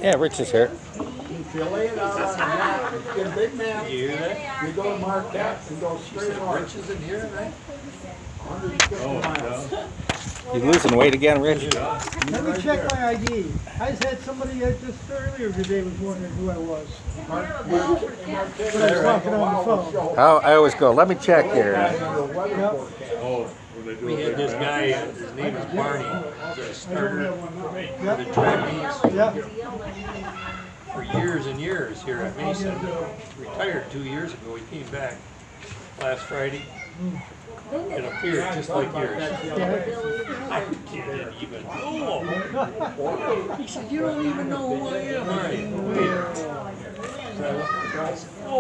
Yeah, Rich is here. If you lay it out on a map, get a big map, you go to Marquette and go straight north. Rich is in here, right? 150 miles. You losing weight again, Rich? Let me check my ID. I just had somebody just earlier today was wondering who I was. But I was talking on the phone. Oh, I always go, let me check here. We had this guy, his name is Barney, he's a starter for the trapeze Yeah. for years and years here at Mason. Retired 2 years ago, he came back last Friday. It appeared just like yours. I didn't even know him. He said, you don't even know who I am, are you?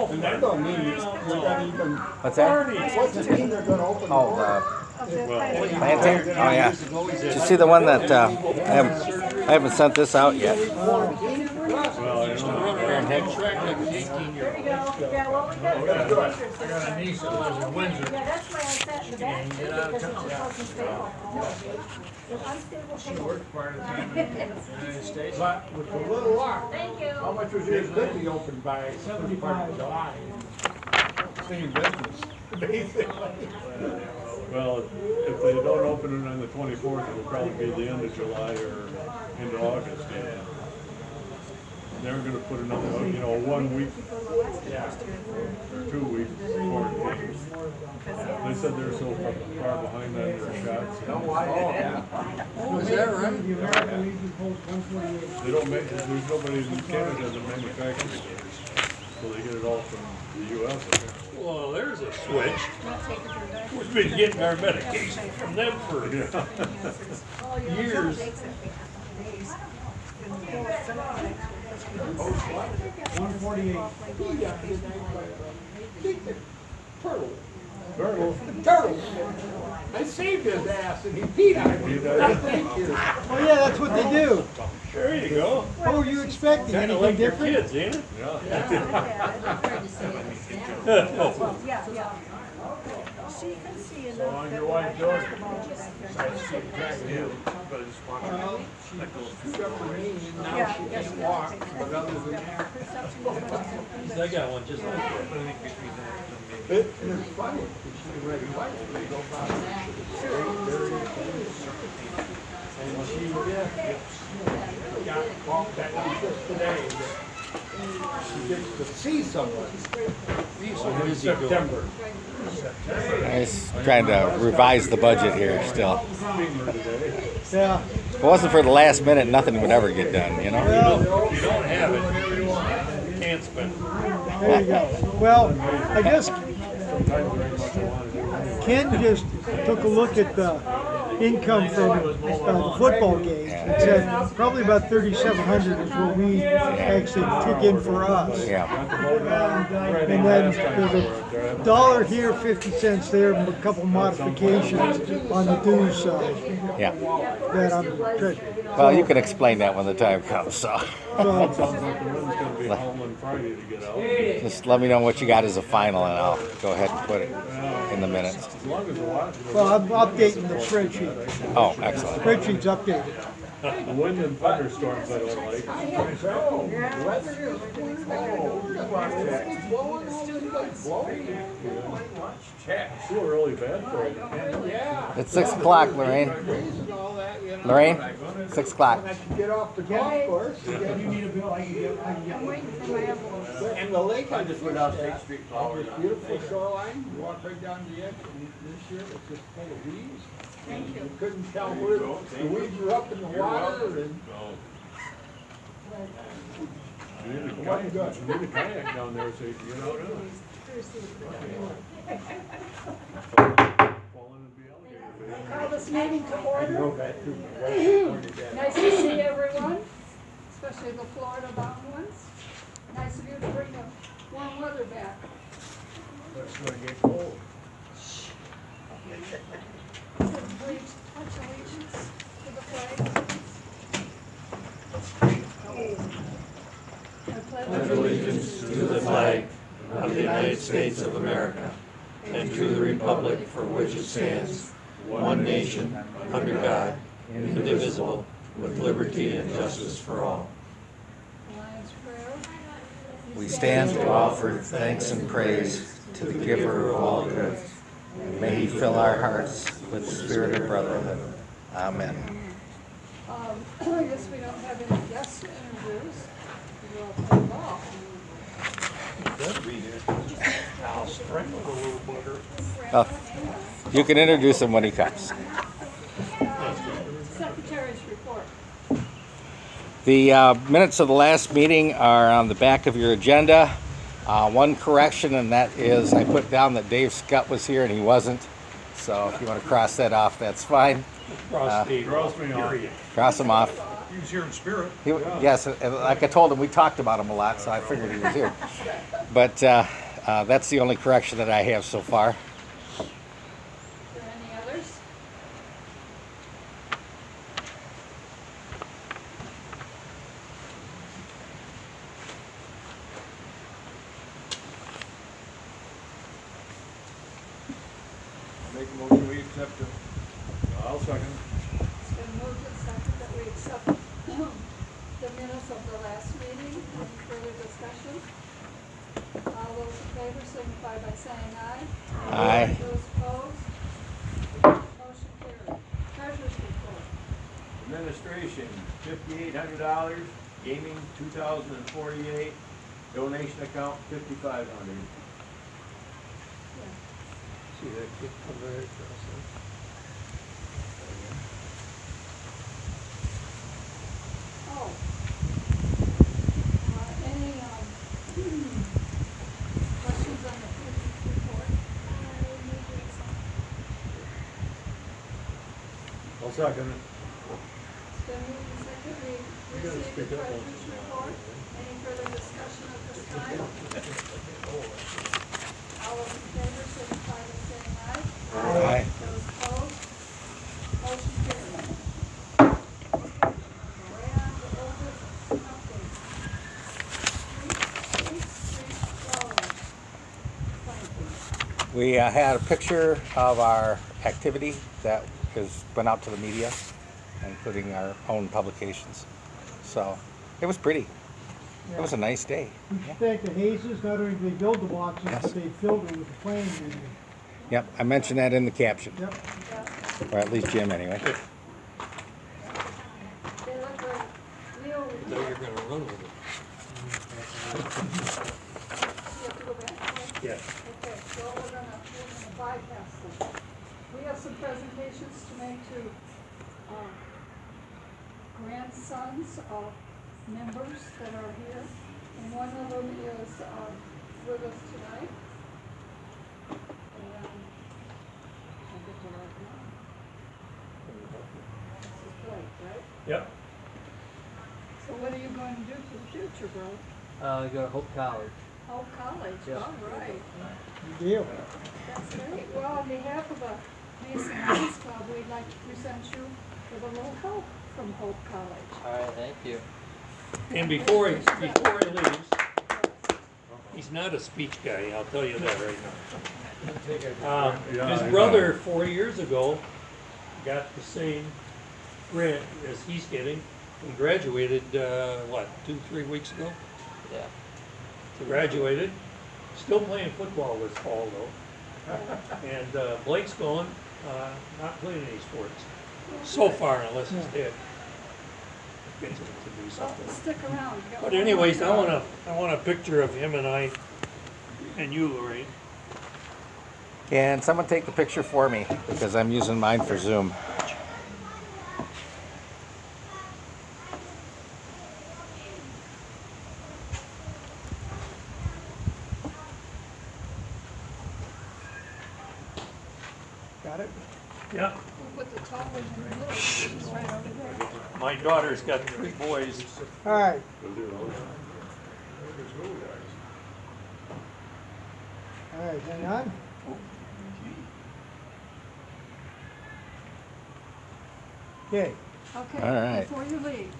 And that don't mean you're gonna even. What's that? What's it mean they're gonna open the Oh, door? planting? Oh, yeah. Did you see the one that, I haven't sent this out yet. Run around that track like an 18-year-old. Yeah, well, we got I got a niece that lives in Windsor. yeah, that's why I sat in the back seat because it's supposed to stay on. Unstable She table. worked part of the time in the United States. But with a little luck, Thank you. how much was yours could be open by 75 July? Same business, basically. Well, if they don't open it on the 24th, it'll probably be the end of July or into August. Yeah. They're gonna put another, 1 week or 2 weeks quarantine. They said they're so far behind on their shots. Oh, is that right? They don't make, there's nobody in Canada that manufactures it. So they get it all from the US. Well, there's a switch. We've been getting our medication from them for years. 148. Turtle. I saved his ass and he peed on me. Thank you. Oh yeah, that's what they do. There you go. What were you expecting? Kind of Anything like your different? kids, ain't it? She can see So on your wife does, besides keep track of you. Well, she stood up for me and now she can't walk, but other than that. I got one just like that. And it's funny, because she already went, they go by. And she got walked that just today. She gets to see someone in September. He's trying to revise the budget here still. Yeah. If it wasn't for the last minute, nothing would ever get done, you know? If you don't have it, you can't spend it. There you go. Well, I guess Ken just took a look at the income from the football games and said probably about 3,700 is what we actually took in for us. Yeah. And then there's a dollar here, 50 cents there, and a couple modifications on the dues side Yeah. that I'm trying. Well, you can explain that when the time comes, so. Sounds like the wind's gonna be howling Friday to get out. Just let me know what you got as a final and I'll go ahead and put it in the minutes. As long as the water, Well, I'm updating the spreadsheet. Oh, excellent. Spreadsheet's updated. the wind and thunderstorms I don't like. It's still really bad for you. It's 6 o'clock, Lorraine. Lorraine, 6 o'clock. Get off the golf course. You need a bill, I can get And the lake, I just went out State Street this beautiful shoreline, you walk right down the edge, and this year it's just full of weeds. You couldn't tell where the weeds were up in the water, and You need a kayak down there so you can get out of it. Falling and be alligator. Call this meeting to order. Nice to see everyone, especially the Florida bound ones. Nice of you to bring the warm weather back. It's gonna get cold. Please pledge allegiance to the flag. I pledge Allegiance to the flag of the United States of America and to the republic for which it stands, one nation, under God, indivisible, with liberty and justice for all. Lions prayer. We stand to offer thanks and praise to the giver of all good. And may he fill our hearts with the spirit of brotherhood. Amen. I guess we don't have any guests to introduce. We'll play ball. I'll strangle the little bugger. Oh, you can introduce him when he comes. Secretary's report. The minutes of the last meeting are on the back of your agenda. One correction, and that is I put down that Dave Scott was here and he wasn't. So if you want to cross that off, that's fine. Cross the Cross me off. period. Cross him off. He was here in spirit. Yes, and like I told him, we talked about him a lot, so I figured he was here. But that's the only correction that I have so far. Are there any others? Make a motion, we accept it. I'll second. It's been moved and seconded that we accept the minutes of the last meeting. Any further discussion? All those in favor signify by saying aye. Aye. Those opposed? Motion carried. Treasurer's report. Administration, $5,800, gaming, 2,048, donation account, 5,500. See that kid come right across there? Oh. Any questions on the treasurer's report? I'll second it. It's been moved and seconded. We gotta received the speak up on treasurer's report. Any further discussion at this time? All those in favor signify by saying aye. Aye. Those opposed? Motion carried. Grand old business update. Street flowers. Planting. We had a picture of our activity that went out to the media, including our own publications. So it was pretty. It was a nice day. We should thank the Hazes, not only did they build the boxes, Yes. but they filled them with the plans in there. Yep, I mentioned that in the caption, Yep. or at least Jim anyway. They look great. Leo, Though you're gonna run with it. you have to go back. Yeah. Okay, so we're gonna bypass them. We have some presentations to make to grandsons of members that are here. And one of them is with us tonight. And I'll get to right now. This is Blake, right? Yep. So what are you going to do for the future, bro? Go to Hope College. Oh, college, Yeah. all right. Good deal. That's great. Well, on behalf of the Mason Lions Club, we'd like to present you with a little help from Hope College. All right, thank you. And before he leaves, he's not a speech guy, I'll tell you that right now. His brother, 4 years ago, got the same grant as he's getting, and graduated, 2-3 weeks ago? Yeah. So graduated, still playing football this fall though. And Blake's going, not playing any sports, so far, unless his dad gets him to do Well, something. stick around. You got But one anyways, more. I want a picture of him and I, and you, Lorraine. Can someone take the picture for me, because I'm using mine for Zoom. Got it? Yeah. We'll put the tall one in the middle, she's right over there. My daughter's got 3 boys. All right. All right, hang on. Okay. Okay, All right. before you leave,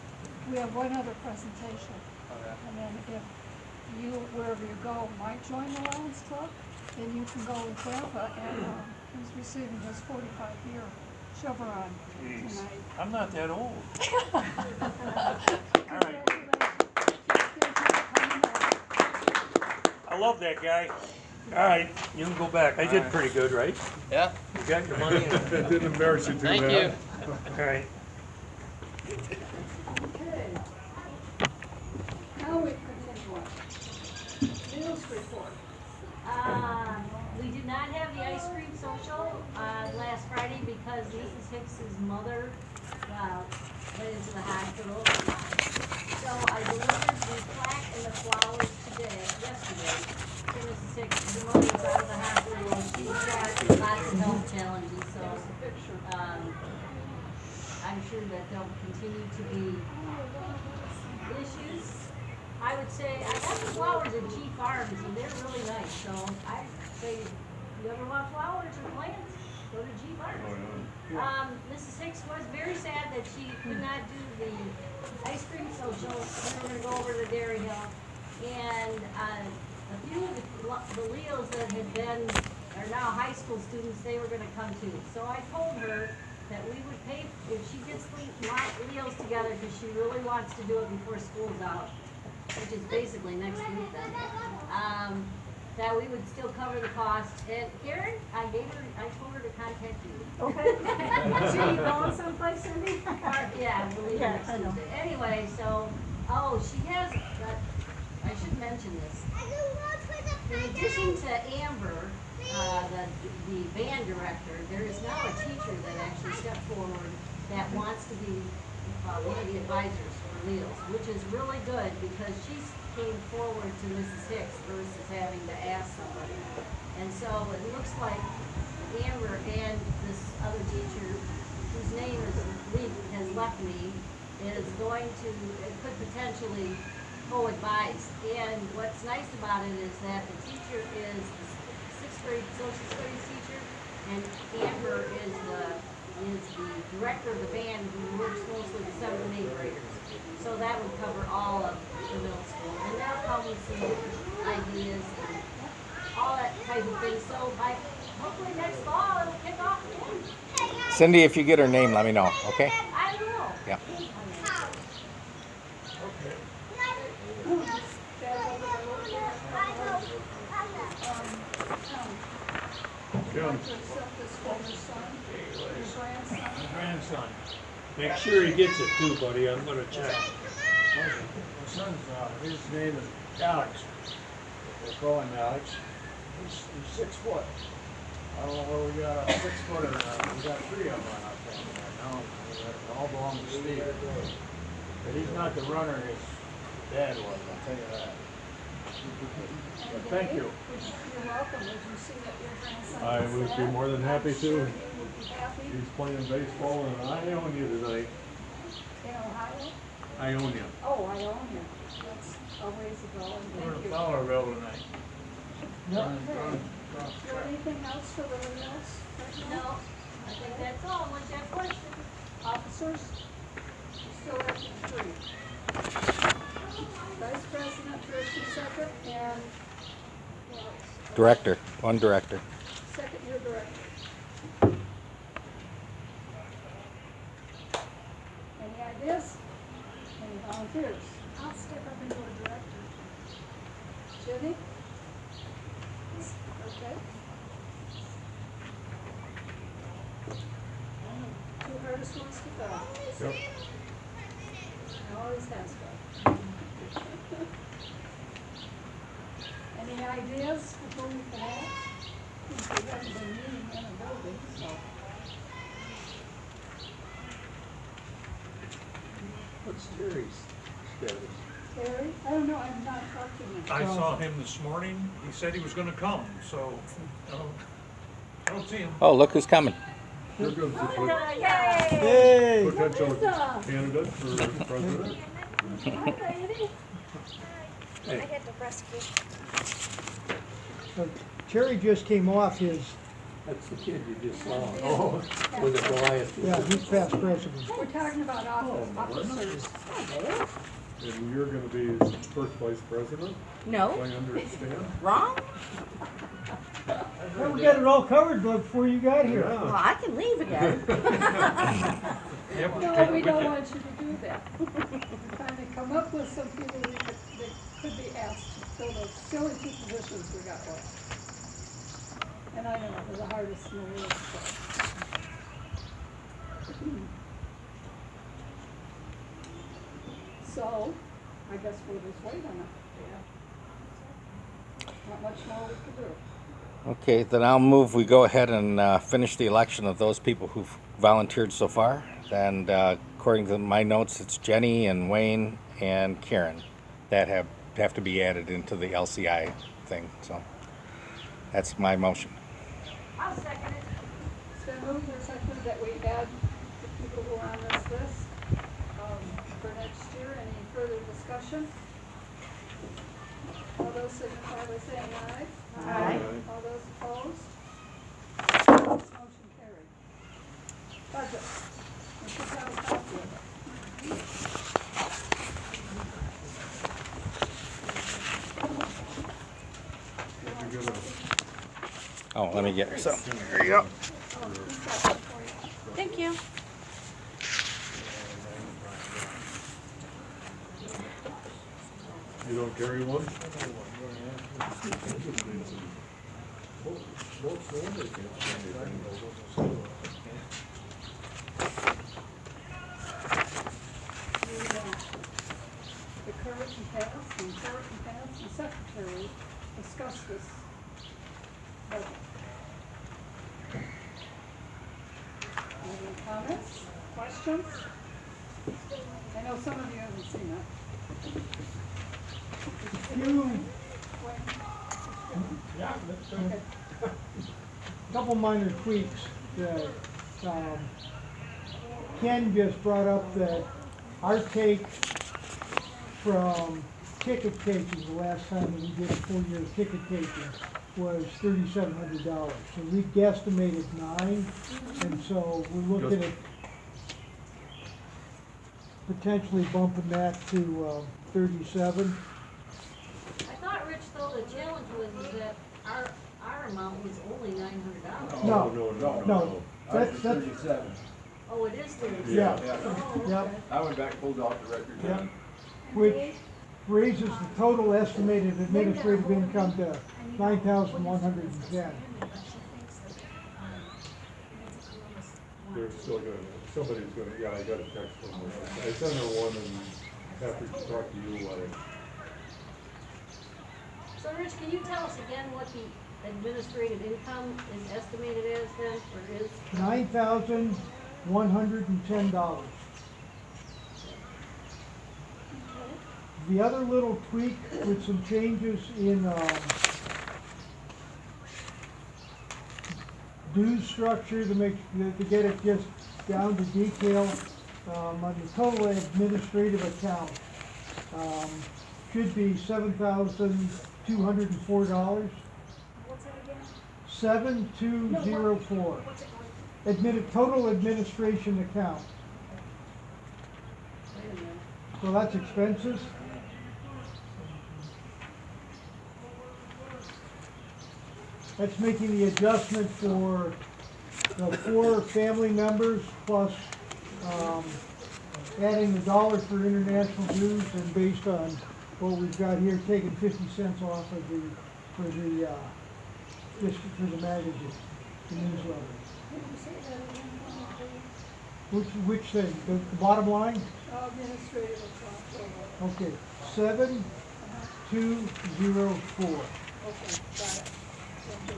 we have one other presentation. Okay. And then if you, wherever you go, might join the Lions Club, then you can go with Grandpa, and he's receiving his 45-year Chevron tonight. I'm not that old. All right. I love that guy. All right, you can go back. I did pretty good, right? Yeah. You got your money? It didn't embarrass you too bad. Thank you. All right. Okay. Now we continue on. News report. We did not have the ice cream social, last Friday because Mrs. Hicks's mother, went into the hospital. So I delivered the plaque and the flowers yesterday to Mrs. Hicks. Her mother was out of the hospital and she's got lots of health challenges, so, I'm sure that there'll continue to be issues. I would say, I got the flowers at G Farms and they're really nice, so I say, you ever want flowers or plants, go to G Farms. Mrs. Hicks was very sad that she could not do the ice cream social. We were gonna go over to Dairy Hill. And, a few of the Leos that are now high school students, they were gonna come too. So I told her that we would pay, if she gets the Leos together, because she really wants to do it before school's out, which is basically next week then, that we would still cover the cost. And Karen, I told her to contact you. Okay. So you going someplace, Cindy? Yeah, we'll leave Yeah, next I know. Tuesday. Anyway, so, she has, I should mention this. In addition to Amber, the band director, there is now a teacher that actually stepped forward that wants to be one of the advisors for Leo's, which is really good because she came forward to Mrs. Hicks versus having to ask somebody. And so it looks like Amber and this other teacher, whose name has left me, is going to, it could potentially co-advise. And what's nice about it is that the teacher is the sixth grade social studies teacher, and Amber is the director of the band who works mostly with 7th and 8th graders. So that would cover all of the middle school. And they'll come with some ideas and all that type of thing. So hopefully next fall it'll kick off again. Cindy, if you get her name, let me know, okay? I will. Yeah. Kim, To accept this for your son, your grandson. Grandson. Make sure he gets it too, buddy. I'm gonna check. My son's, his name is Alex. They call him Alex. He's 6 foot. I don't know where we got a 6 footer. We got 3 of them on our family right now. They all belong to Steve. But he's not the runner his dad was, I'll tell you that. But thank you. You're welcome. Would you see that your grandson I is would be sad? more than happy I'm sure to. he would be happy. He's playing baseball in Ionia tonight. In Ohio? Ionia. Oh, I own him. That's a ways ago, and thank you. Fowlerville tonight. Okay. Is there anything else for the Leos right now? No, I think that's all. Unless you have questions. Officers? You still have 3. Vice President, Trustee Second, and Director, one director. second year director. Any ideas? Any volunteers? I'll step up and go to director. Jenny? Okay. Two hardest ones to fill. Yep. Always has been. Any ideas before we can act? Since we haven't been meeting in a building, so. What's Terry's status? Terry, I don't know, I've not talked to him. I saw him this morning. He said he was gonna come, so I don't see him. Oh, look who's coming. Here comes the Hey! potential candidate for president. So Terry just came off his, That's the kid you just saw. Oh, with the Goliath. yeah, he's past president. We're talking about officers. And you're gonna be first vice president, No, I understand. wrong? Well, we got it all covered before you got here. Well, I can leave again. Yeah, No, we don't want you to do that. We're trying to come up with some people that could be asked to fill those silly two positions we got left. And I know they're the hardest in the world, so I guess we'll just wait on it. Not much more we can do. Okay, then I'll move we go ahead and finish the election of those people who've volunteered so far. And according to my notes, it's Jenny and Wayne and Karen that have to be added into the LCI thing. So that's my motion. I'll second it. It's been moved and seconded that we add the people who are on this list for next year. Any further discussion? All those signify by saying aye. Aye. All those opposed? Motion carried. Budget. We should have a copy of it. Oh, let me get her some. There you go. Oh, he's got one for you. Thank you. You don't carry one? The current and past and secretary discussed this budget. Any comments, questions? I know some of you haven't seen it. Few, Okay. couple minor tweaks that, Ken just brought up that our take from ticket taking, the last time that we did a full year of ticket taking, was $3,700. So we guesstimated 9, and so we're looking at potentially bumping that to 37. I thought, Rich, though, the challenge was is that our amount was only $900. No, no, that's, Thirty-seven. Oh, it is 37. yeah, Oh, yeah, okay. I went back, pulled off the record. yeah. Which raises the total estimated administrative income to 9,110. They're still gonna, somebody's gonna, yeah, I got a text from her. I sent her one and after she talked to you, So, Rich, can you tell us again what the administrative income is estimated as then, or is? $9,110. The other little tweak with some changes in dues structure to get it just down to detail on the total administrative account should be $7,204. What's that again? 7204. What's it going? Total administration account. Wait a minute. So that's expenses. That's making the adjustment for the 4 family members plus adding $1 for international dues, and based on what we've got here, taking 50 cents off of for the magazine, the newsletter. Did you say that again? Which thing? The bottom line? Administrative account. Okay, 7204. Okay, got it. Thank you.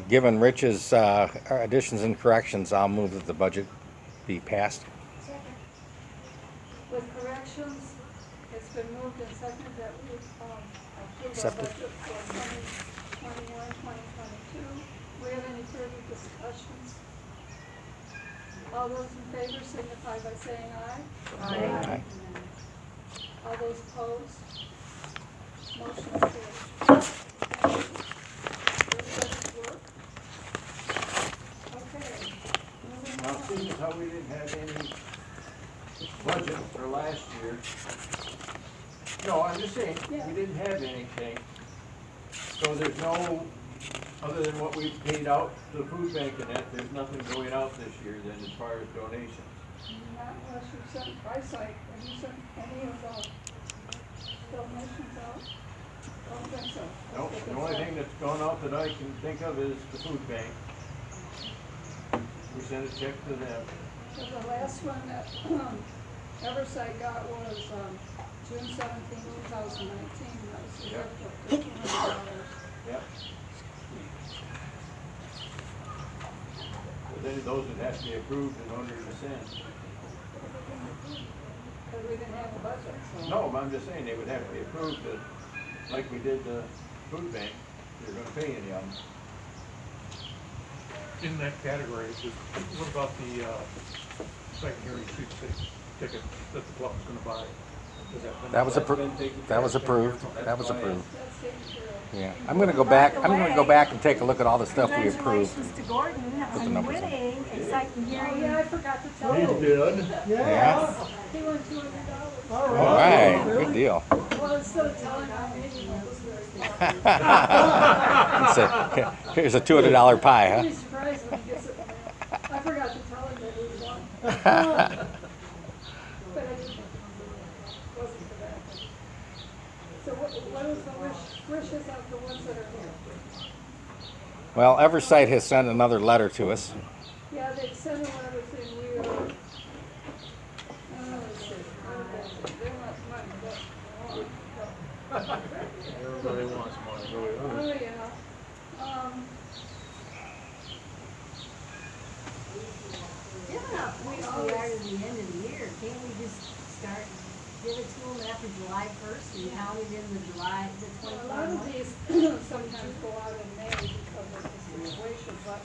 Given Rich's additions and corrections, I'll move that the budget be passed. With corrections, it's been moved and seconded that we approve our Accepted. budget for 2021, 2022. We have any further discussions? All those in favor signify by saying aye. Aye. All those opposed? Motion carried. Everybody's work. Okay. seeing as how we didn't have any budget for last year. No, I'm just saying, we didn't have anything. So there's no, other than what we paid out to the food bank and that, there's nothing going out this year then as far as donations. Not unless you sent eyesight, have you sent any of the donations out? Don't think so. Nope, the only thing that's gone out that I can think of is the food bank. We sent a check to them. So the last one that Eversight got was June 17, 2019. That was the Yep. gift of $1,500. Yep. But then those would have to be approved in order to send. Because we didn't have a budget, so. No, but I'm just saying they would have to be approved to, like we did the food bank, if you're gonna pay any of them. In that category, what about the secondary sweepstakes ticket that the club's gonna buy? Is that That was been- approved. That was approved. That was approved. That's taken care of. Yeah, I'm gonna go back, and take a look at all the stuff we approved. Congratulations to Gordon the on numbers. winning. Exciting Oh, hearing. yeah, I forgot to tell He you. did. Yeah? He won $200. All right, good deal. Well, instead of telling our meeting, it was very funny. So, here's a $200 pie, I'll huh? be surprised when he gets it in the mail. I forgot to tell him that he won. But I didn't. Wasn't for that. So what is the wishes of the ones that are here? Well, Eversight has sent another letter to us. Yeah, they sent a letter saying we are, let's see, they're not money, Everybody wants money. oh, yeah. Given how close we are to the end of the year, can't we just start, give it to them after July 1st and count it in the July, the A 25 lot of months? these sometimes go out in May because of the situation, but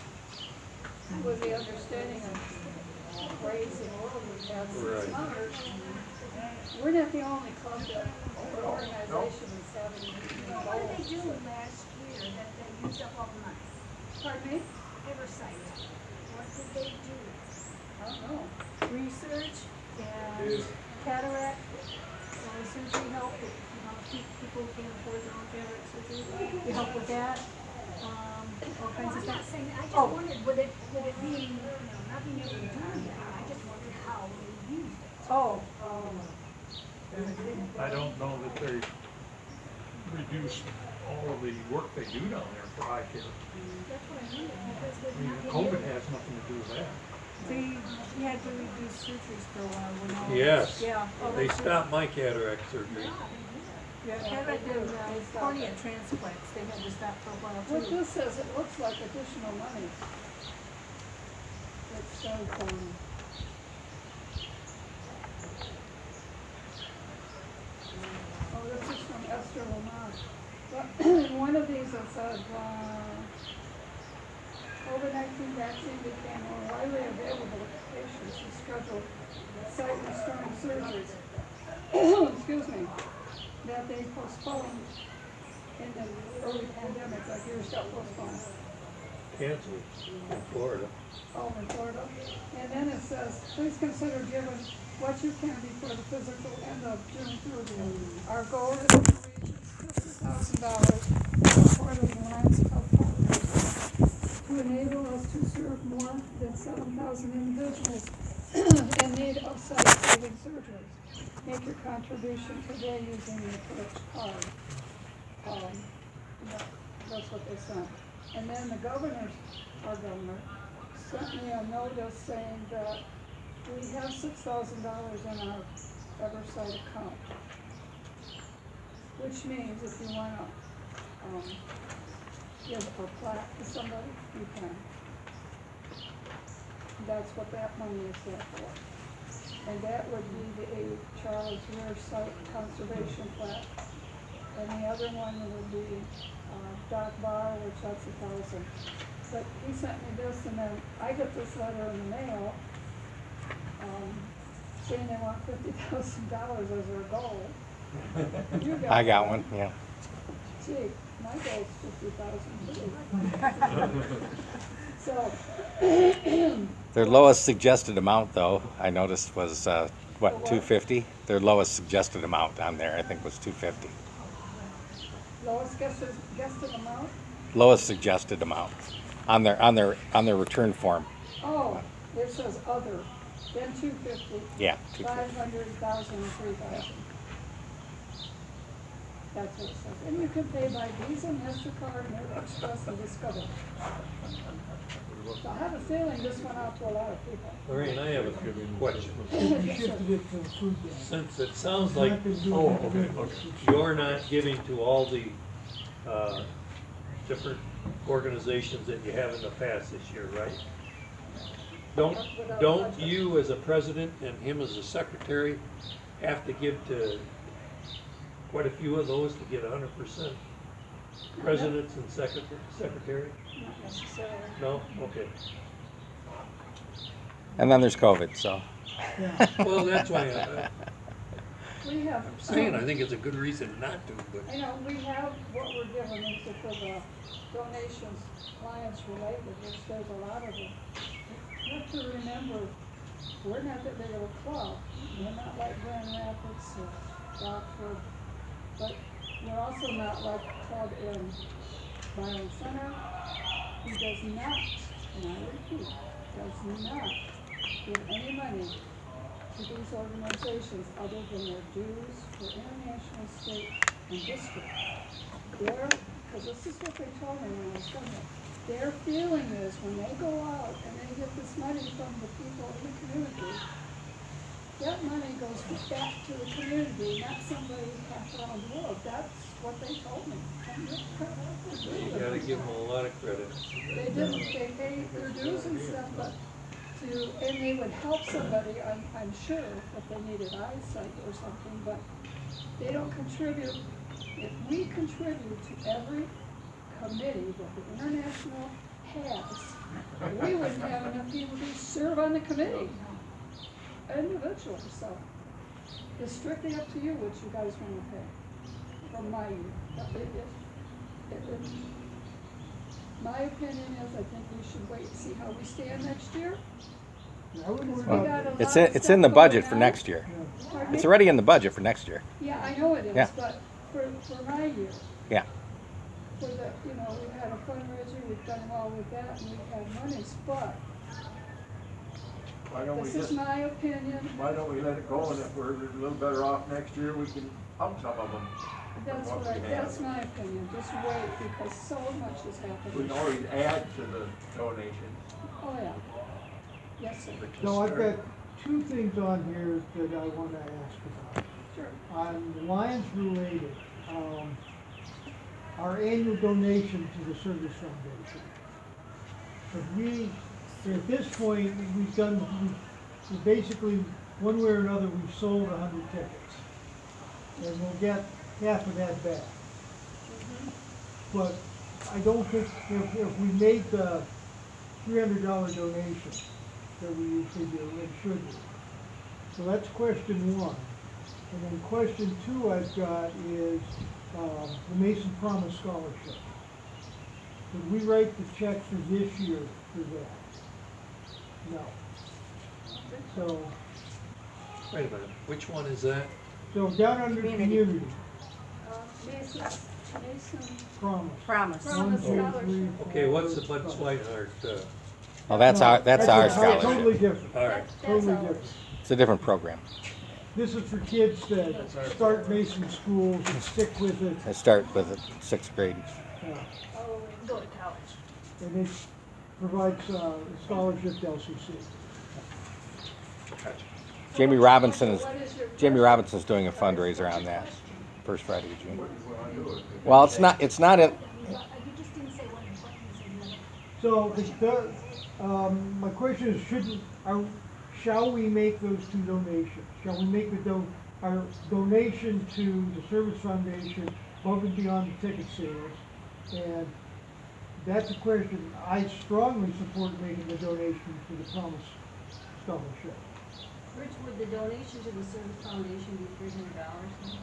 with the understanding of crazy world we've had since March, we're not the only club that, or organization that's having these What did they goals. do last year that they used up all the money? Pardon me? Oversight. What did they do? I don't know. Research and cataract, surgery help, people can't afford their own cataract surgery. You help with that, all kinds of I'm not stuff. saying, I just Oh. wondered, would it be, not being able to do anything, I just wondered how they used it. Oh, I don't know that they reduced all of the work they do down there for eye care. That's what I mean, because I with mean, not being COVID able. has nothing to do with that. They had to reduce surgeries for a while when all. Yes, Yeah. oh, they that's true. stopped my cataract surgery. Yeah, cataract and cornea transplants, they had to stop for a while what too. this says, it looks like additional money. It says, oh, this is from Esther Lamont. But in one of these it says, COVID-19 vaccine became more widely available to patients who scheduled sight-restoring surgeries. Excuse me, that they postponed in the early pandemic, like yours got postponed. Canceled in Florida. Oh, in Florida. And then it says, please consider giving what you can before the physical end of June 30th. Our goal is to reach $50,000 for the Lions Club Foundation to enable us to serve more than 7,000 individuals in need of sight-saving surgeries. Make your contribution today using your Twitch card. That's what they sent. And then the our governor, sent me a notice saying that we have $6,000 in our Eversight account. Which means if you wanna, give a plaque to somebody, you can. That's what that money is there for. And that would be the Charles Rear Site Conservation plaque. And the other one would be, Doc Bar, which that's 1,000. But he sent me this, and then I get this letter in the mail, saying they want $50,000 as their goal. You I got one, yeah. Gee, my goal's 50,000 too. So, Their lowest suggested amount, though, I noticed was, what, 250? Their lowest suggested amount on there, I think, was 250. lowest guessed amount? Lowest suggested amount on their return form. Oh, it says other, then 250. Yeah, 250. 500,000 and 3,000. That's what it says. And you can pay by Visa, MasterCard, American Express, and Discover. So I have a feeling this went out to a lot of people. Lorraine, I have a question. We Yes, sir. shifted it to the food bank. Since it sounds like Not been doing Oh, that okay, good. okay. you're not giving to all the different organizations that you have in the past this year, right? Don't you as a president and him as a secretary have to give to quite a few of those to get 100%? Presidents and secretary? Not necessarily. No? Okay. And then there's COVID, so. Yeah. Well, that's why I'm We have. saying, I think it's a good reason not to, but. You know, we have what we're given is for the donations, Lions related, which there's a lot of them. You have to remember, we're not that big of a club. We're not like Grand Rapids or Rockford, but we're also not like a club in Byron Center, who does not, and I repeat, does not give any money to these organizations other than their dues for international, state, and district. Because this is what they told me when I was coming here. Their feeling is when they go out and they get this money from the people in the community, that money goes back to the community, not somebody half around the world. That's what they told me. You gotta give them a lot of credit. They didn't, they paid their dues and stuff, but and they would help somebody, I'm sure, if they needed eyesight or something, but they don't contribute. If we contribute to every committee that the International has, we wouldn't have enough people to serve on the committee individually, so it's strictly up to you what you guys want to pay, from my my opinion is, I think we should wait and see how we stand next year. I would worry We about got a lot It's of in stuff the budget going for on. next year. Pardon It's me? already in the budget for next year. Yeah, I know it Yeah. is, but for my year, Yeah. for the, you know, we've had a fundraiser, we've done well with that, and we've had monies, but Why don't we this is just, my opinion. why don't we let it go, and if we're a little better off next year, we can up some of them. That's what right, we have. that's my opinion, just wait, because so much has We happened. can always add to the donations. Oh, yeah. Yes, sir. So I've got two things on here that I want to ask about. Sure. On Lions related, our annual donation to the Service Foundation. If we, at this point, we basically, one way or another, we've sold 100 tickets. And we'll get half of that back. But I don't think, if we made the $300 donation that we usually do, it should be. So that's question one. And then question two I've got is the Mason Promise Scholarship. Did we write the check for this year for that? No. So, Wait a minute, which one is that? so down under community, Mason promise. Promise. One, Promise two, three, Scholarship. four, Okay, what's the five. Bud Swihart, Well, that's our scholarship. Totally different, all right, totally ours. different. It's a different program. This is for kids that start Mason schools and stick with it. I start with the sixth grade. Go to college. And it provides scholarship to LCC. Jamie Robinson's What is your Robinson's doing a fundraiser on that first Friday of June. Well, it's not You just didn't say what was in the. So, my question is, shall we make those two donations? Shall we make our donation to the Service Foundation above and beyond the ticket sales? And that's a question. I strongly support making the donation to the Promise Scholarship. Rich, would the donation to the Service Foundation be $300?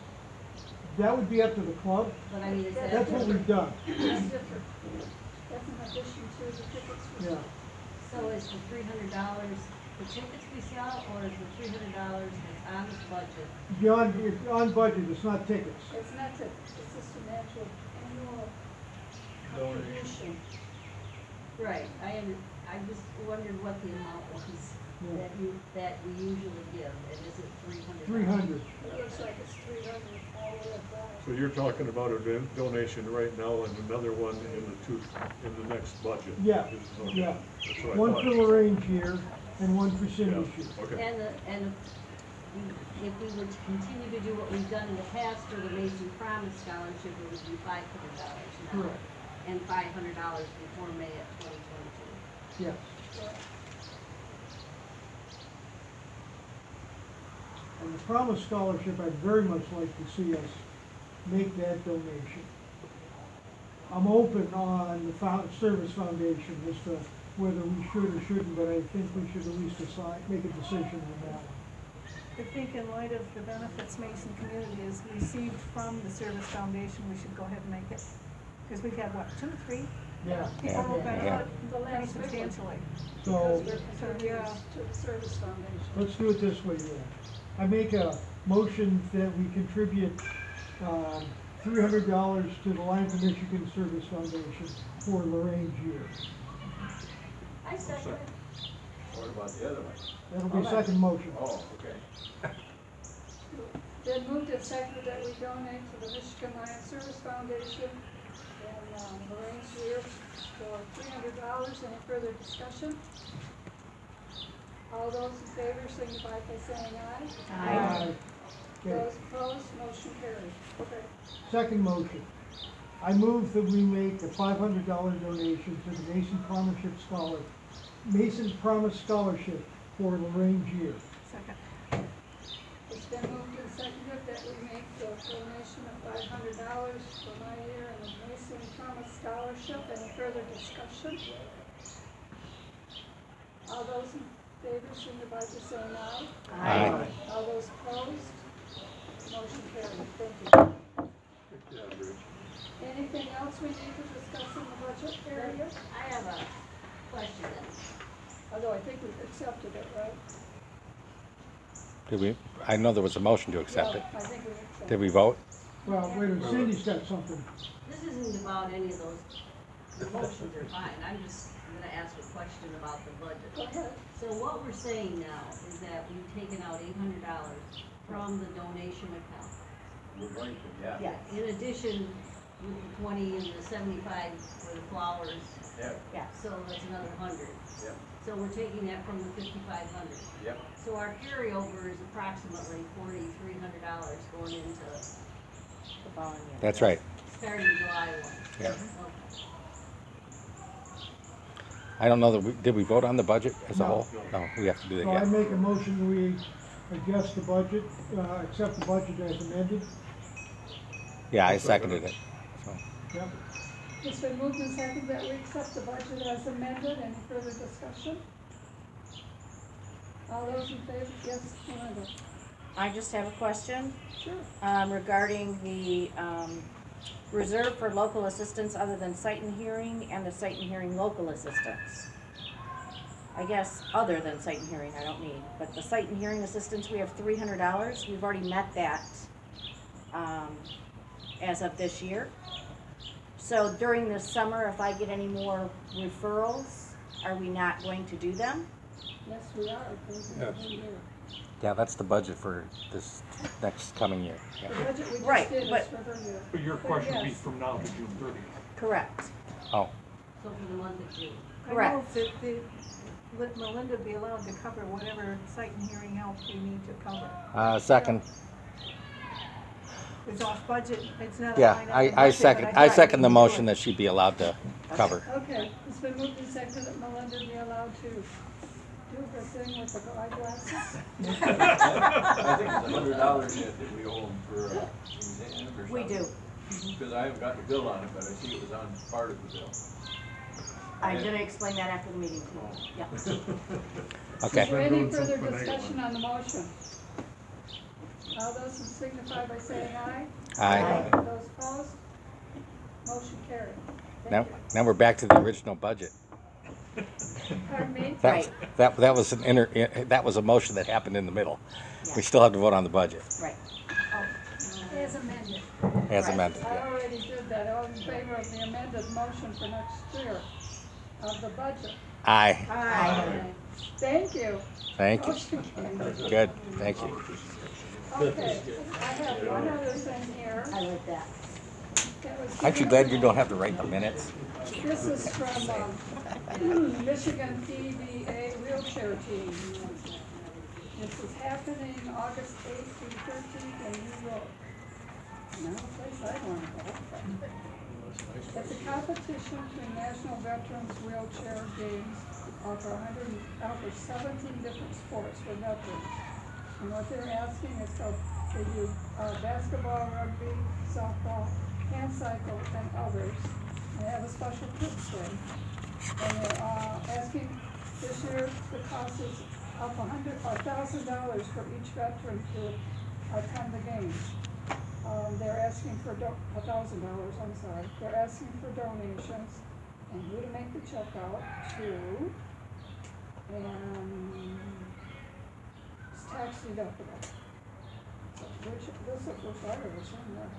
That would be up to the club. But I mean, is that? That's what we've done. That's different. That's in addition to the tickets we Yeah. sell. So is the $300 the tickets we sell, or is the $300 that's on this budget? Beyond, it's on budget, it's not tickets. It's not tickets, it's just an actual annual contribution. Right, I just wondered what the amount was Yeah. that we usually give, and is it $300? 300. It looks like it's 300 all the way across. So you're talking about a donation right now and another one in the next budget? Yeah, Okay. yeah. That's what I One thought. for Lorraine's year and one for Cindy's Yeah, year. okay. And if we were to continue to do what we've done in the past for the Mason Promise Scholarship, it would be $500 now. Correct. And $500 before May of 2022. Yes. And the Promise Scholarship, I'd very much like to see us make that donation. I'm open on the Service Foundation as to whether we should or shouldn't, but I think we should at least decide, make a decision on that one. I think in light of the benefits Mason community has received from the Service Foundation, we should go ahead and make it. Because we've had, what, 2, 3? Yeah. People who Yeah. benefit The pretty last big one, substantially. So, because we're contributing to the Service Foundation. let's do it this way then. I make a motion that we contribute $300 to the Lions of Michigan Service Foundation for Lorraine's year. I second it. What about the other one? That'll be a second motion. Oh, okay. Then moved and seconded that we donate to the Michigan Lions Service Foundation in Lorraine's year for $300. Any further discussion? All those in favor signify by saying aye. Aye. Okay, Those opposed, motion carried. Okay. second motion. I move that we make a $500 donation to the Mason Promise Scholarship for Lorraine's year. Second. It's been moved and seconded that we make the donation of $500 for my year in the Mason Promise Scholarship. Any further discussion? All those in favor signify by saying aye. Aye. All those opposed, motion carried. Thank you. Good job, Rich. Anything else we need to discuss in the budget area? I have a question then. Although I think we've accepted it, right? Did we, I know there was a motion to accept it. Yeah, I think we accepted. Did we vote? Well, wait a minute, Cindy's got something. This isn't about any of those, the motions are fine, I'm just gonna ask a question about the Go budget. ahead. So what we're saying now is that we've taken out $800 from the donation account. We're going to, yeah. Yeah, in addition, with the 20 and the 75 for the flowers, Yeah, yeah, so that's another 100. yep, So we're taking that from the 5,500. yep. So our carryover is approximately $4,300 going into the following year. That's right. Starting July 1. Yeah. Okay. I don't know that we, did we vote on the budget as a No. whole? No, we have to do that So I yet. make a motion that we adjust the budget, accept the budget as amended. Yeah, I seconded it. So, Yep. It's been moved and seconded that we accept the budget as amended. Any further discussion? All those in favor, yes, Melinda? I just have a question Sure. regarding the reserve for local assistance other than sight and hearing and the sight and hearing local assistance. I guess other than sight and hearing, I don't need, but the sight and hearing assistance, we have $300. We've already met that as of this year. So during the summer, if I get any more referrals, are we not going to do them? Yes, we are. Because Yes. we do. yeah, that's the budget for this next coming year. The Yeah. budget we just Right, did is but- for her year. But your But question would be yes. from now to June 30th. Correct. Oh, So for the month of June. Correct. I move that let Melinda be allowed to cover whatever sight and hearing help we need to cover. second. It's off budget, it's not a Yeah, line item I budget, but I thought second we the could do motion it. that she be allowed to cover. Okay, it's been moved and seconded that Melinda be allowed to do her thing with the eyeglasses. I think it's $100 yet that we owe them for exam or something. We do. Because I haven't got the bill on it, but I see it was on part of the bill. I'm gonna explain that after the meeting tomorrow. Yeah. Okay. Is there any Doing further something discussion on the motion? All those who signify by saying aye. Aye. Those opposed? Motion carried. Now we're back to the original budget. Pardon me? That, Right. that was that was a motion that happened in the middle. Yeah. We still have to vote on the budget Right. As amended. as Right. amended. I Yeah. already did that. All in favor of the amended motion for next year of the budget? Aye. Aye. Thank you. Thank you. Motion carries. Good. Thank you. Okay, I have one other thing here. I like that. that was Aren't you given- glad you don't have to write the minutes? This is from Michigan DVA wheelchair team. This is happening August 8th through 13th in New York. Not a place I want to go. but It's a competition between National Veterans Wheelchair Games offer 17 different sports for veterans. And what they're asking is so they do basketball, rugby, softball, hand cycle, and others. And they have a special kids day. And they're asking this year the cost is up $1,000 for each veteran to attend the games. They're asking for $1,000. I'm sorry. They're asking for donations and who to make the check out to. And it's tax deductible. Which I ever seen there.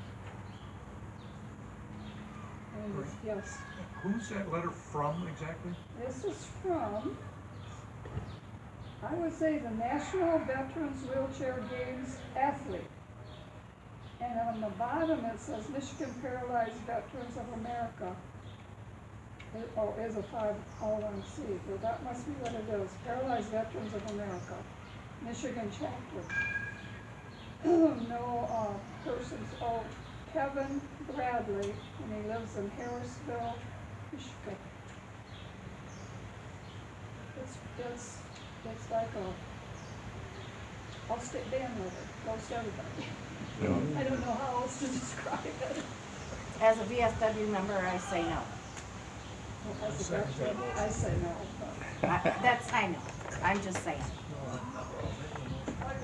And yes, Who's that letter from exactly? this is from, I would say, the National Veterans Wheelchair Games athlete. And on the bottom it says Michigan Paralyzed Veterans of America. Is a 501c, well, that must be what it is, Paralyzed Veterans of America, Michigan chapter. No persons, Kevin Bradley, and he lives in Harrisville, Michigan. It's like a all-state band letter, goes to everybody. I don't know how else to describe it. As a VFW member, I say no. As a veteran, I say no, but. I know. I'm just saying.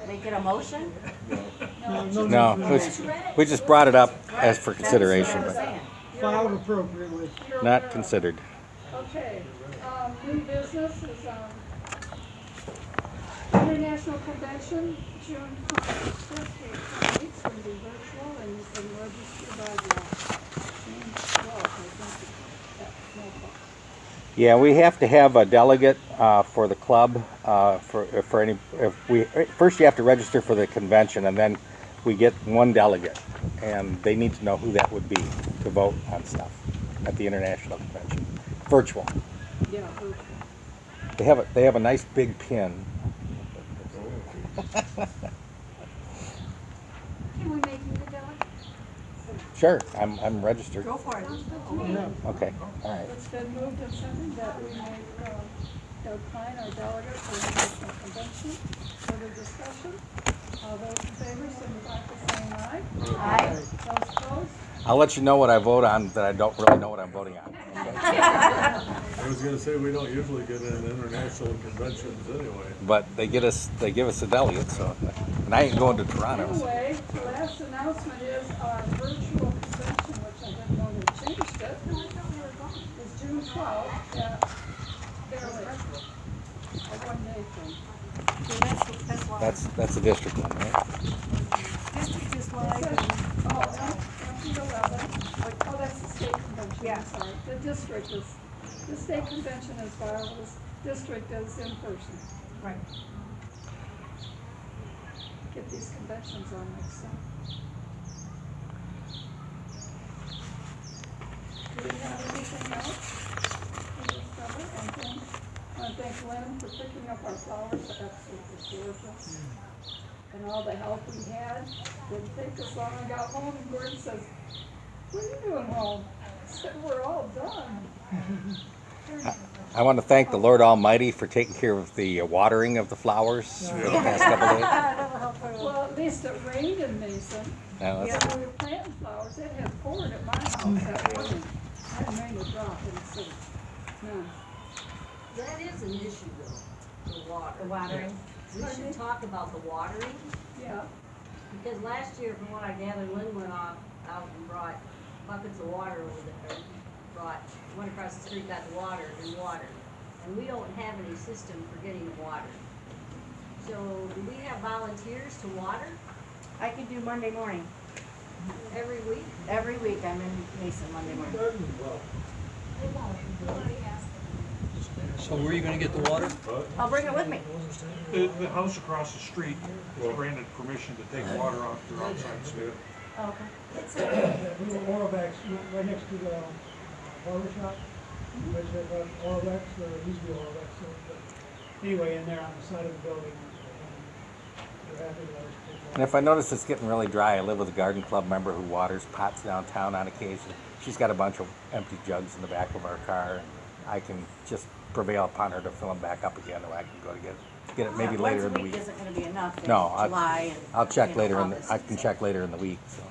They get a motion? No, we just brought it up as for consideration, That's what I'm but saying. Filed appropriately. not considered. Okay, new business is, International Convention, June 25th, it's gonna be virtual and you can register by June 12th, I think, that's no problem. Yeah, we have to have a delegate for the club. For any, if we first you have to register for the convention, and then we get one delegate, and they need to know who that would be to vote on stuff at the international convention, virtual. Yeah, virtual. They have a nice big pin. Can we make you the delegate? Sure, I'm registered. Go for it. Okay, all right. It's been moved and seconded that we make Doug Klein our delegate for the national convention. Further discussion? All those in favor, signify by saying aye. Aye. Those opposed? I'll let you know what I vote on that I don't really know what I'm voting on. I was gonna say, we don't usually get in international conventions anyway. But they give us a delegate, so and I ain't going to Toronto. So. Anyway, the last announcement is our virtual convention, which I didn't know they changed it. Is June 12th at Fairlake. A one-day thing. That's a district one, right? District is It live. says- Oh, no, 11. Oh, that's the state convention, Yeah. I'm sorry. The state convention is wireless, district is in person. Right. Get these conventions on next time. Do we have anything else to discover? I want to thank Lynn for picking up our flowers, they're absolutely gorgeous. And all the help we had. Didn't take us long, I got home and Gordon says, "What are you doing home?" I said, "We're all done." I want to thank the Lord Almighty for taking care of the watering of the flowers for the past couple of days. Well, at least it rained in Mason. Yeah, that's- Yeah, we were planting flowers, it had poured at my house that morning. I hadn't rained a drop in the city. No. That is an issue though, the water. The watering. We should talk about the watering, Yeah, because last year, from what I gathered, Lynn went out and brought buckets of water over there. brought, one across the street got the water and water. And we don't have any system for getting water. So do we have volunteers to water I could do Monday morning. every week? Every week I'm in Mason Monday morning. So where are you gonna get the water? I'll bring it with me. The house across the street was granted permission to take water off their outside sewer. Oh, okay. We were Orlovac's, right next to the barber shop. Right there, Orlovac's, or it used to be Orlovac's. But anyway, in there on the side of the building. They're happy to let us take And water. if I notice it's getting really dry, I live with a garden club member who waters pots downtown on occasion. She's got a bunch of empty jugs in the back of our car. And I can just prevail upon her to fill them back up again, or I can go to get it maybe later in the Once a week. week isn't gonna be enough in No, July and. I'll check you know, later August. I can check later in the week, so.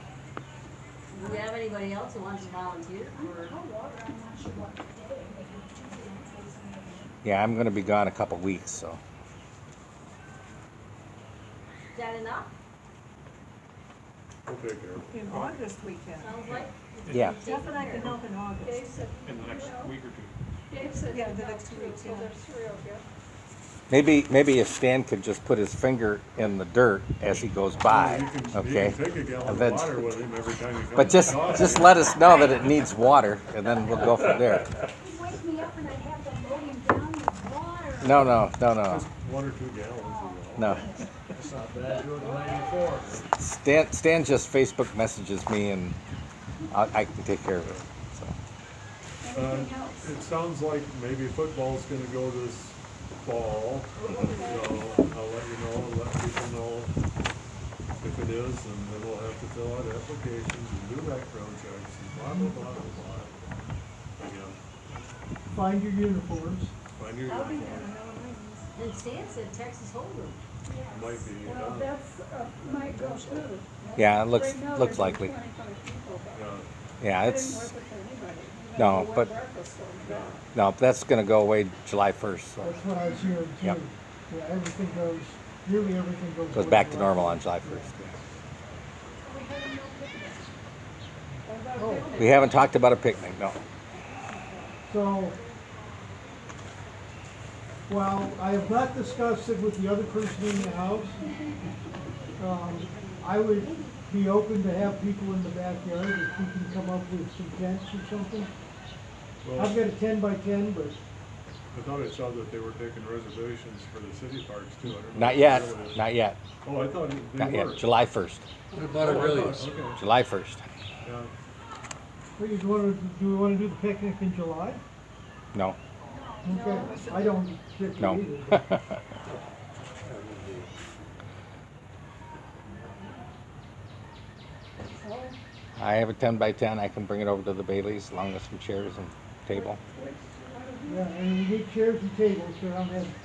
Do we have anybody else who wants to volunteer for? Yeah, I'm gonna be gone a couple weeks, so. Is that enough? We'll take care of it. In August we can. Sounds like. Yeah. Jeff and I can help in Dave August. said, In the next week or two. Dave said. Yeah, he'd the help next 2 too, weeks, so yeah. there's 3 of you. Maybe if Stan could just put his finger in the dirt as he goes by, You can okay? take a gallon And of then- water with him every time you come. But to just talk. let us know that it needs water, and then we'll go from there. He'd wake me up and I'd have to load him down with water. No. Just 1 or 2 gallons is all. No. It's not bad, do it in 94. Stan just Facebook messages me, and I can take care of it, so. Anything else? It sounds like maybe football's gonna go this fall, so I'll let you know, let people know if it is, and then we'll have to fill out applications and do background checks and blah, blah, blah, blah, blah. Again, Find your uniforms. find your I'll be uniform. there, no worries. And Stan said Texas Hold'em. Might be, Well, that's, might go too. Yeah, it Right now, looks there's likely. 25 people, but Yeah, I didn't it's, work it for anybody. No, That's the but- way breakfast was done. no, that's gonna go away July 1st, so. That's what I was hearing too. Yep. Yeah, everything goes, nearly everything goes. Goes away back to July normal on 1st. July 1st. We had a no picnic. What about Oh. picnic? We haven't talked about a picnic, no. So, well, I have not discussed it with the other person in the house. I would be open to have people in the backyard if we can come up with some tents or something. Well, I've got a 10 by 10, but I thought I saw that they were taking reservations for the city parks too. I don't know Not if yet, that was- not yet, Oh, I thought they not were. yet, July 1st, What about Oh, I Aurelius? thought- okay, July 1st. yeah. do we want to do the picnic in July? No, Okay, I don't pick it no. either. but- So, I have a 10 by 10, I can bring it over to the Baileys along with some chairs and table. which, Yeah, and we need chairs and tables, so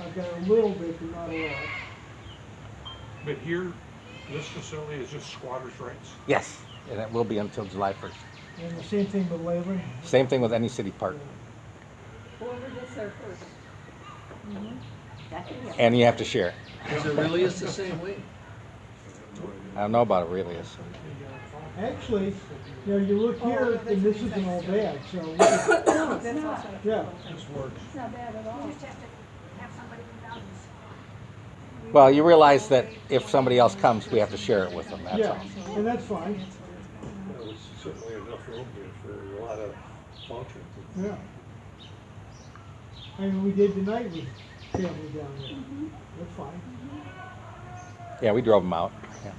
I've got a little bit, but not a lot. But here, this facility is just squatters' rights. Yes, and it will be until July 1st. And the same thing with Leyland. Same thing with any city park. whoever gets there first. That could be a- And you have to share it. Is Aurelius the same way? I don't know about Aurelius. Actually, you know, you look here, and this isn't all bad, so, No, it's not. yeah. It's not bad at all. You just have to have somebody go down and Well, you realize that if somebody else comes, we have to share it with them, that's Yeah, all. and that's fine, That was certainly enough room here for a lot of functions. yeah. I mean, we did tonight with family down there, that's fine. Yeah, we drove them out. Yeah.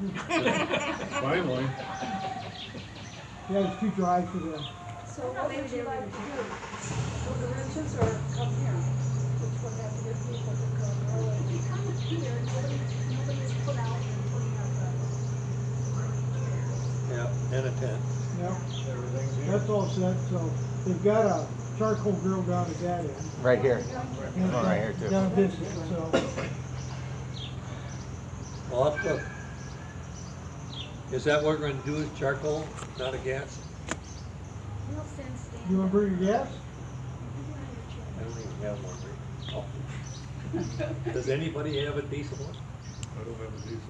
Finally, Yeah, it's too dry for them. So what would you like to do? Go to Rich's or come here? Which one have to get people to come early? come here, nobody's put out and putting up a Yeah, and a tent. Yeah, Everything's here. that's all set, so they've got a charcoal grill down at that end. Right here. And Oh, right here, too. down this end, so, Well, up to, is that what we're gonna do, is charcoal, not a gas? We'll send Stan. you wanna bring your gas? I don't even have one, right? Oh. Does anybody have a decent one? I don't have a decent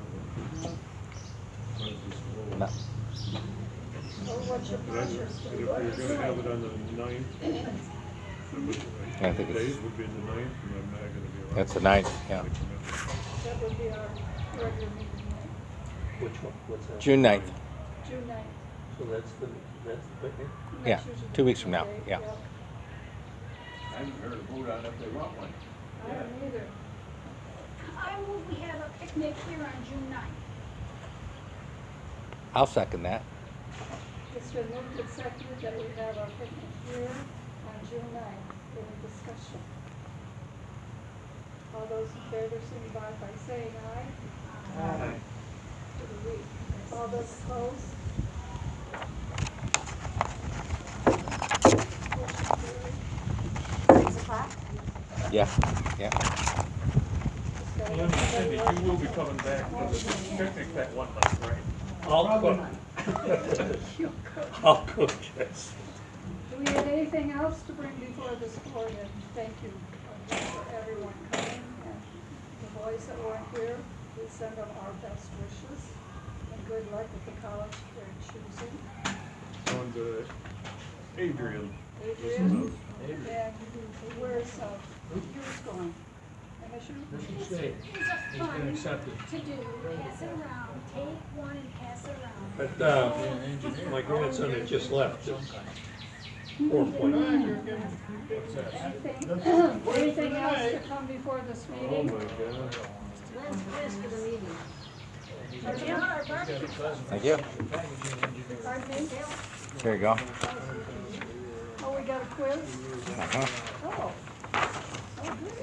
one. Mine's just a little- No. what's your And pleasure? if you're gonna have it on the 9th, I think days it's, would be the 9th, and I'm not gonna be around. that's the 9th, yeah. That would be our regular meeting, right? Which one, what's that? June 9th. June 9th. So that's the picnic? And Yeah, that's usually 2 weeks from the now, day, yeah. I haven't heard a vote on if they want one. I don't either. I move we have a picnic here on June 9th. I'll second that. It's been moved and seconded that we have our picnic here on June 9th. Any discussion? All those in favor signify by saying aye. Aye. To the week. All those opposed? Motion carried. 6 o'clock? Yeah, yeah. Just gotta Linda, let Cindy, everybody you will be coming back to the picnic that one night, right? I'll cook. You could. I'll cook, yes. Do we have anything else to bring before this board? And thank you again for everyone coming and the boys that weren't here. We send them our best wishes and good luck with the college they're choosing. And Adrian. Adrian, and where's yours going? Commissioner? It's a fun to do, pass it around, take one and pass it around. But, my grandson had just left. 4 point. Anything else to come before this Oh meeting? my God. When's Chris for the meeting? Thank you. Pardon me? Here you go. Oh, we got a quiz? Uh-huh. Oh.